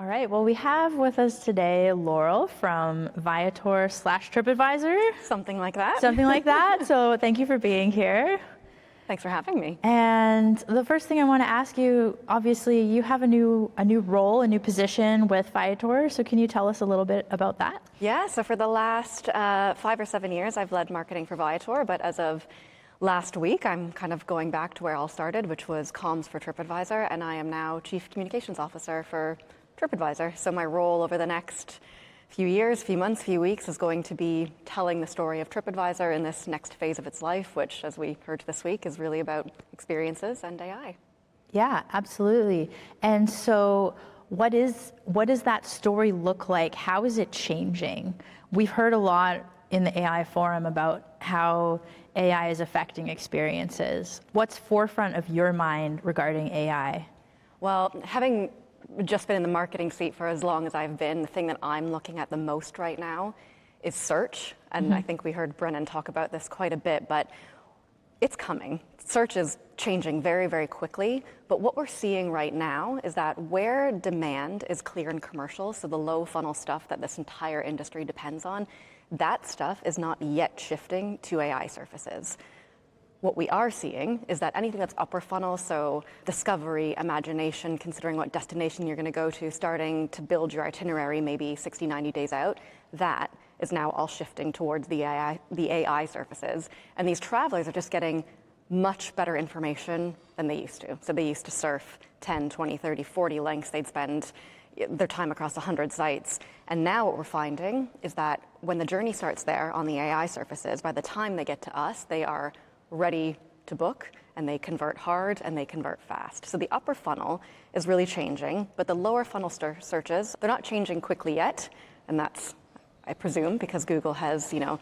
All right, well, we have with us today Laurel from Viator/Tripadvisor. Something like that. Something like that. So thank you for being here. Thanks for having me. And the first thing I want to ask you, obviously, you have a new role, a new position with Viator. So can you tell us a little bit about that? Yeah, so for the last 5 or 7 years, I've led marketing for Viator, but as of last week, I'm kind of going back to where it all started, which was comms for Tripadvisor, and I am now Chief Communications Officer for Tripadvisor. So my role over the next few years, few months, few weeks is going to be telling the story of Tripadvisor in this next phase of its life, which, as we heard this week, is really about experiences and AI. Yeah, absolutely. And so what does that story look like? How is it changing? We've heard a lot in the AI forum about how AI is affecting experiences. What's forefront of your mind regarding AI? Well, having just been in the marketing seat for as long as I've been, the thing that I'm looking at the most right now is search. And I think we heard Brennan talk about this quite a bit, but it's coming. Search is changing very, very quickly. But what we're seeing right now is that where demand is clear in commercials, so the low funnel stuff that this entire industry depends on, that stuff is not yet shifting to AI surfaces. What we are seeing is that anything that's upper funnel, so discovery, imagination, considering what destination you're going to go to, starting to build your itinerary maybe 60, 90 days out, that is now all shifting towards the AI surfaces. And these travelers are just getting much better information than they used to. So they used to surf 10, 20, 30, 40 links. They'd spend their time across 100 sites. And now what we're finding is that when the journey starts there on the AI surfaces, by the time they get to us, they are ready to book, and they convert hard and they convert fast. So the upper funnel is really changing, but the lower funnel searches, they're not changing quickly yet. And that's, I presume, because Google has, the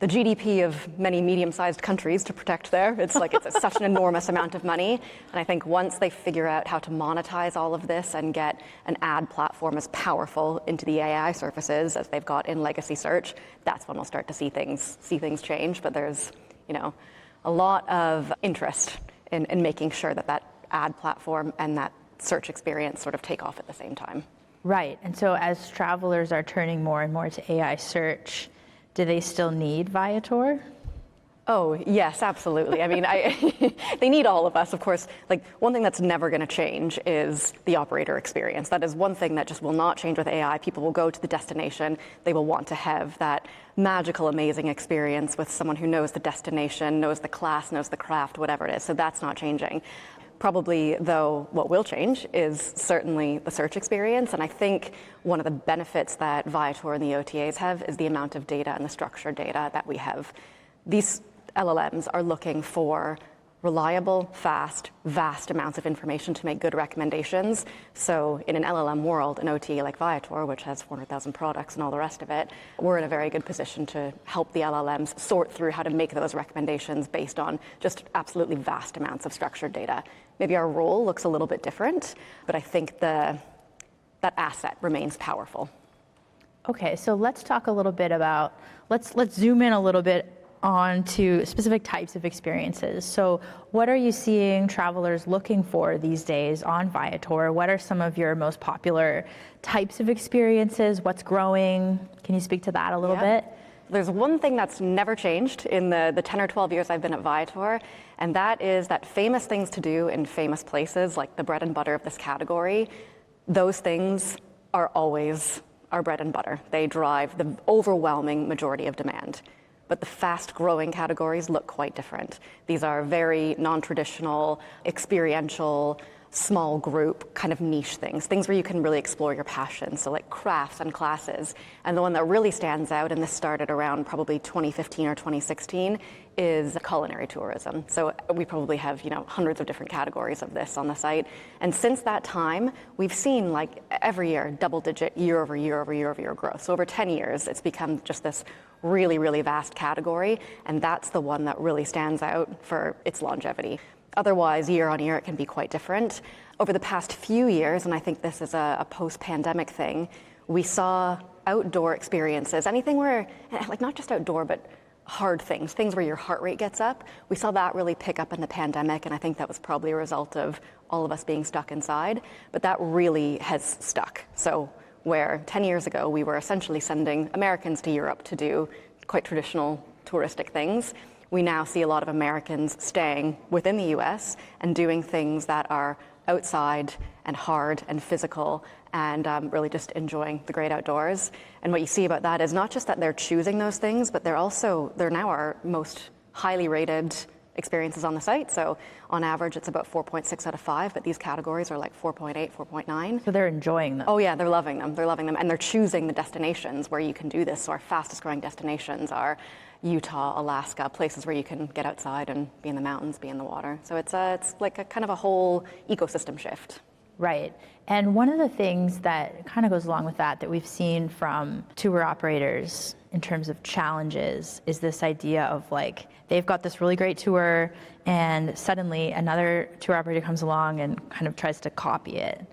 GDP of many medium-sized countries to protect there. It's such an enormous amount of money. And I think once they figure out how to monetize all of this and get an ad platform as powerful into the AI surfaces as they've got in legacy search, that's when we'll start to see things change. But there's, a lot of interest in making sure that ad platform and that search experience sort of take off at the same time. Right. And so as travelers are turning more and more to AI search, do they still need Viator? Oh, yes, absolutely. I mean, they need all of us, of course. One thing that's never going to change is the operator experience. That is one thing that just will not change with AI. People will go to the destination. They will want to have that magical, amazing experience with someone who knows the destination, knows the class, knows the craft, whatever it is. So that's not changing. Probably, though, what will change is certainly the search experience. And I think one of the benefits that Viator and the OTAs have is the amount of data and the structured data that we have. These LLMs are looking for reliable, fast, vast amounts of information to make good recommendations. So in an LLM world, an OTA like Viator, which has 400,000 products and all the rest of it, we're in a very good position to help the LLMs sort through how to make those recommendations based on just absolutely vast amounts of structured data. Maybe our role looks a little bit different, but I think that asset remains powerful. Okay, so let's talk a little bit about, let's zoom in a little bit onto specific types of experiences. So what are you seeing travelers looking for these days on Viator? What are some of your most popular types of experiences? What's growing? Can you speak to that a little bit? There's one thing that's never changed in the 10 or 12 years I've been at Viator, and that is that famous things to do in famous places, like the bread and butter of this category, those things are always our bread and butter. They drive the overwhelming majority of demand. But the fast-growing categories look quite different. These are very non-traditional, experiential, small group kind of niche things where you can really explore your passion, so like crafts and classes. And the one that really stands out, and this started around probably 2015 or 2016, is culinary tourism. So we probably have hundreds of different categories of this on the site. And since that time, we've seen every year double-digit year over year growth. So over 10 years, it's become just this really, really vast category, and that's the one that really stands out for its longevity. Otherwise, year on year, it can be quite different. Over the past few years, and I think this is a post-pandemic thing, we saw outdoor experiences, anything where, not just outdoor, but hard things where your heart rate gets up. We saw that really pick up in the pandemic, and I think that was probably a result of all of us being stuck inside, but that really has stuck. So where 10 years ago we were essentially sending Americans to Europe to do quite traditional touristic things, we now see a lot of Americans staying within the US and doing things that are outside and hard and physical and really just enjoying the great outdoors. And what you see about that is not just that they're choosing those things, but they're now our most highly rated experiences on the site. So on average, it's about 4.6 out of 5, but these categories are like 4.8, 4.9. So they're enjoying them. Oh yeah, they're loving them. They're loving them. And they're choosing the destations where you can do this. So our fastest growing destinations are Utah, Alaska, places where you can get outside and be in the mountains, be in the water. So it's like a kind of a whole ecosystem shift. Right. And one of the things that kind of goes along with that we've seen from tour operators in terms of challenges is this idea of like, they've got this really great tour and suddenly another tour operator comes along and kind of tries to copy it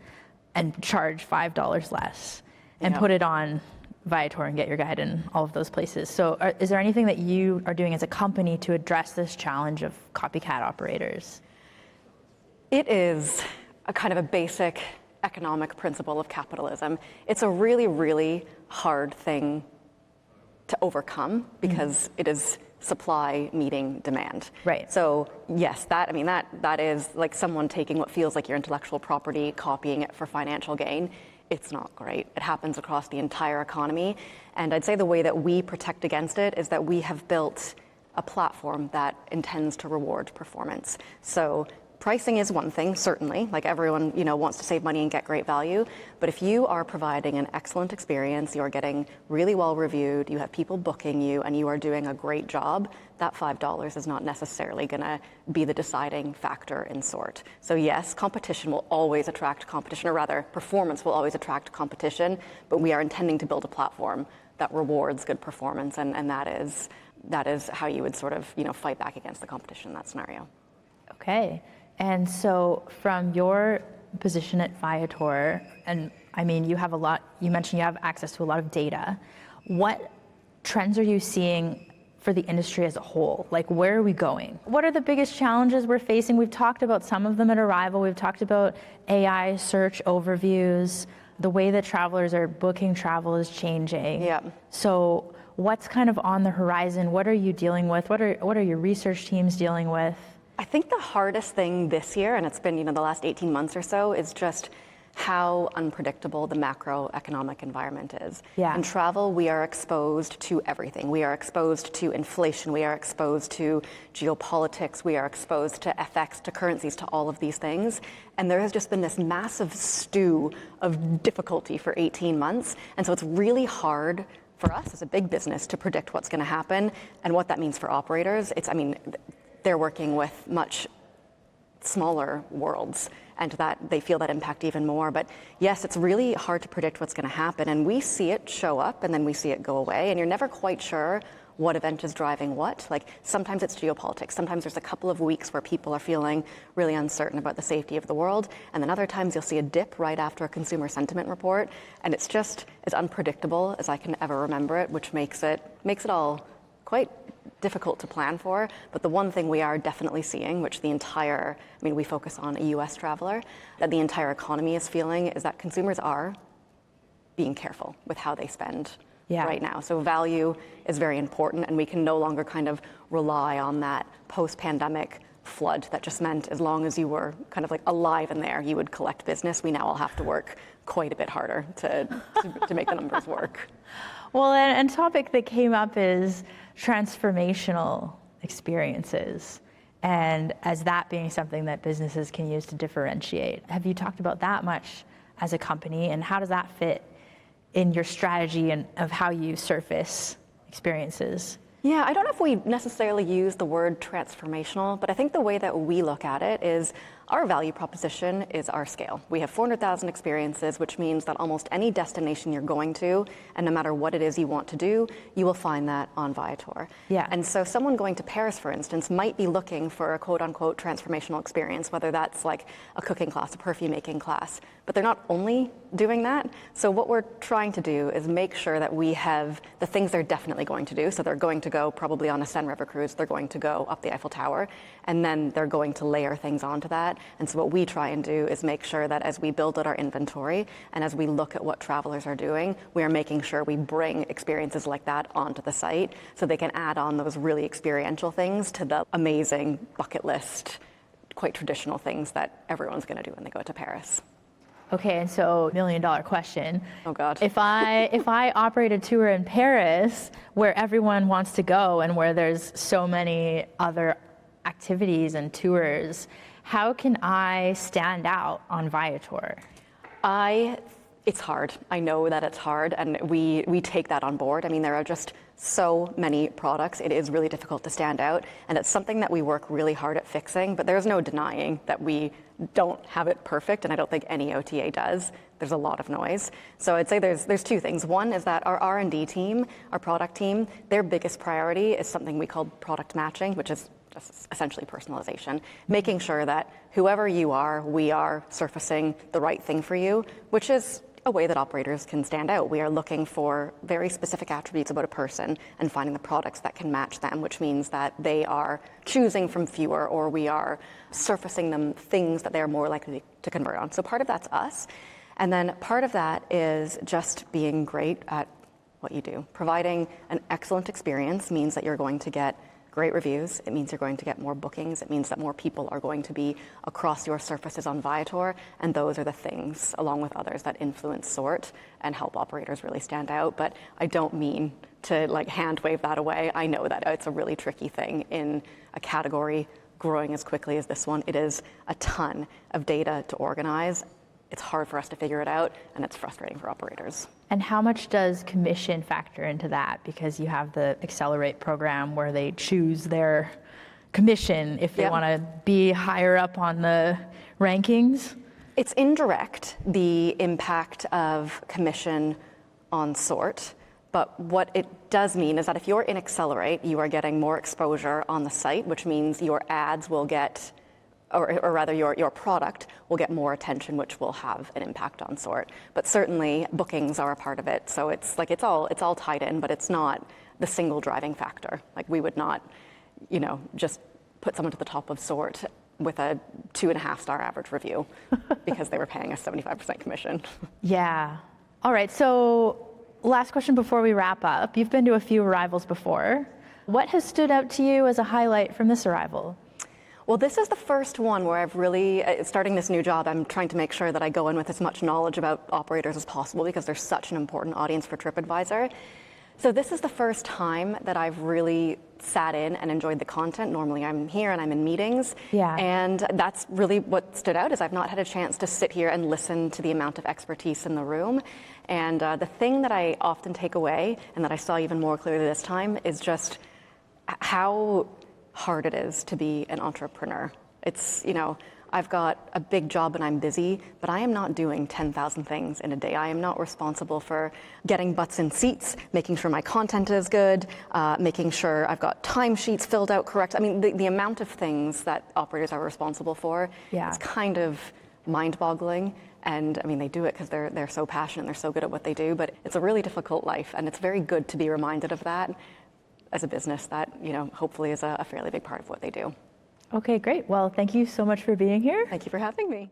and charge $5 less and put it on Viator and get your guide in all of those places. So is there anything that you are doing as a company to address this challenge of copycat operators? It is a kind of a basic economic principle of capitalism. It's a really, really hard thing to overcome because it is supply meeting demand. Right. So yes, that is like someone taking what feels like your intellectual property, copying it for financial gain. It's not great. It happens across the entire economy. And I'd say the way that we protect against it is that we have built a platform that intends to reward performance. So pricing is one thing, certainly, like everyone, wants to save money and get great value. But if you are providing an excellent experience, you are getting really well reviewed, you have people booking you, and you are doing a great job, that $5 is not necessarily going to be the deciding factor in sort. So yes, competition will always attract competition, or rather, performance will always attract competition, but we are intending to build a platform that rewards good performance, and that is how you would sort of, fight back against the competition in that scenario. Okay. And so from your position at Viator, and I mean, you mentioned you have access to a lot of data. What trends are you seeing for the industry as a whole? Like, where are we going? What are the biggest challenges we're facing? We've talked about some of them at Arival. We've talked about AI search overviews. The way that travelers are booking travel is changing. Yeah. So what's kind of on the horizon? What are you dealing with? What are your research teams dealing with? I think the hardest thing this year, and it's been the last 18 months or so, is just how unpredictable the macroeconomic environment is. Yeah. In travel, we are exposed to everything. We are exposed to inflation. We are exposed to geopolitics. We are exposed to FX, to currencies, to all of these things. And there has just been this massive stew of difficulty for 18 months. And so it's really hard for us as a big business to predict what's going to happen and what that means for operators. They're working with much smaller worlds, and that they feel that impact even more. But yes, it's really hard to predict what's going to happen, and we see it show up and then we see it go away, and you're never quite sure what event is driving what. Like sometimes it's geopolitics, sometimes there's a couple of weeks where people are feeling really uncertain about the safety of the world, and then other times you'll see a dip right after a consumer sentiment report, and it's just as unpredictable as I can ever remember it, which makes it all quite difficult to plan for. But the one thing we are definitely seeing, which we focus on a US traveler, that the entire economy is feeling, is that consumers are being careful with how they spend right now. So value is very important, and we can no longer kind of rely on that post-pandemic flood that just meant as long as you were kind of like alive in there, you would collect business. We now all have to work quite a bit harder to make the numbers work. Well, and a topic that came up is transformational experiences, and as that being something that businesses can use to differentiate. Have you talked about that much as a company, and how does that fit in your strategy and of how you surface experiences? Yeah, I don't know if we necessarily use the word transformational, but I think the way that we look at it is Our value proposition is our scale. We have 400,000 experiences, which means that almost any destination you're going to, and no matter what it is you want to do, you will find that on Viator. Yeah. And so someone going to Paris, for instance, might be looking for a quote-unquote transformational experience, whether that's like a cooking class, a perfume making class, but they're not only doing that. So what we're trying to do is make sure that we have the things they're definitely going to do. So they're going to go probably on a Seine River cruise, they're going to go up the Eiffel Tower, and then they're going to layer things onto that. And so what we try and do is make sure that as we build out our inventory and as we look at what travelers are doing, we are making sure we bring experiences like that onto the site so they can add on those really experiential things to the amazing bucket list, quite traditional things that everyone's going to do when they go to Paris. Okay, and so $1 million question. Oh God. If I operate a tour in Paris where everyone wants to go and where there's so many other activities and tours, how can I stand out on Viator? It's hard. I know that it's hard, and we take that on board. I mean, there are just so many products. It is really difficult to stand out, and it's something that we work really hard at fixing, but there's no denying that we don't have it perfect, and I don't think any OTA does. There's a lot of noise. So I'd say there's two things. One is that our R&D team, our product team, their biggest priority is something we call product matching, which is just essentially personalization, making sure that whoever you are, we are surfacing the right thing for you, which is a way that operators can stand out. We are looking for very specific attributes about a person and finding the products that can match them, which means that they are choosing from fewer, or we are surfacing them things that they're more likely to convert on. So part of that's us. And then part of that is just being great at what you do. Providing an excellent experience means that you're going to get great reviews. It means you're going to get more bookings. It means that more people are going to be across your surfaces on Viator. And those are the things, along with others, that influence sort and help operators really stand out. But I don't mean to like hand wave that away. I know that it's a really tricky thing in a category growing as quickly as this one. It is a ton of data to organize. It's hard for us to figure it out, and it's frustrating for operators. And how much does commission factor into that? Because you have the Accelerate program where they choose their commission if they want to be higher up on the rankings. It's indirect, the impact of commission on sort. But what it does mean is that if you're in Accelerate, you are getting more exposure on the site, which means your ads will get, or rather your product will get more attention, which will have an impact on sort. But certainly bookings are a part of it. So it's like it's all tied in, but it's not the single driving factor. Like we would not, just put someone to the top of sort with a 2.5-star average review because they were paying us 75% commission. Yeah. All right. So last question before we wrap up. You've been to a few arrivals before. What has stood out to you as a highlight from this arrival? Well, this is the first one where I've really, starting this new job, I'm trying to make sure that I go in with as much knowledge about operators as possible because they're such an important audience for Tripadvisor. So this is the first time that I've really sat in and enjoyed the content. Normally I'm here and I'm in meetings. Yeah. And that's really what stood out is I've not had a chance to sit here and listen to the amount of expertise in the room. And the thing that I often take away and that I saw even more clearly this time is just how hard it is to be an entrepreneur. It's, I've got a big job and I'm busy, but I am not doing 10,000 things in a day. I am not responsible for getting butts in seats, making sure my content is good, making sure I've got timesheets filled out correct. I mean, the amount of things that operators are responsible for is kind of mind-boggling. And I mean, they do it because they're so passionate, they're so good at what they do, but it's a really difficult life. And it's very good to be reminded of that as a business that, hopefully is a fairly big part of what they do. Okay, great. Well, thank you so much for being here. Thank you for having me.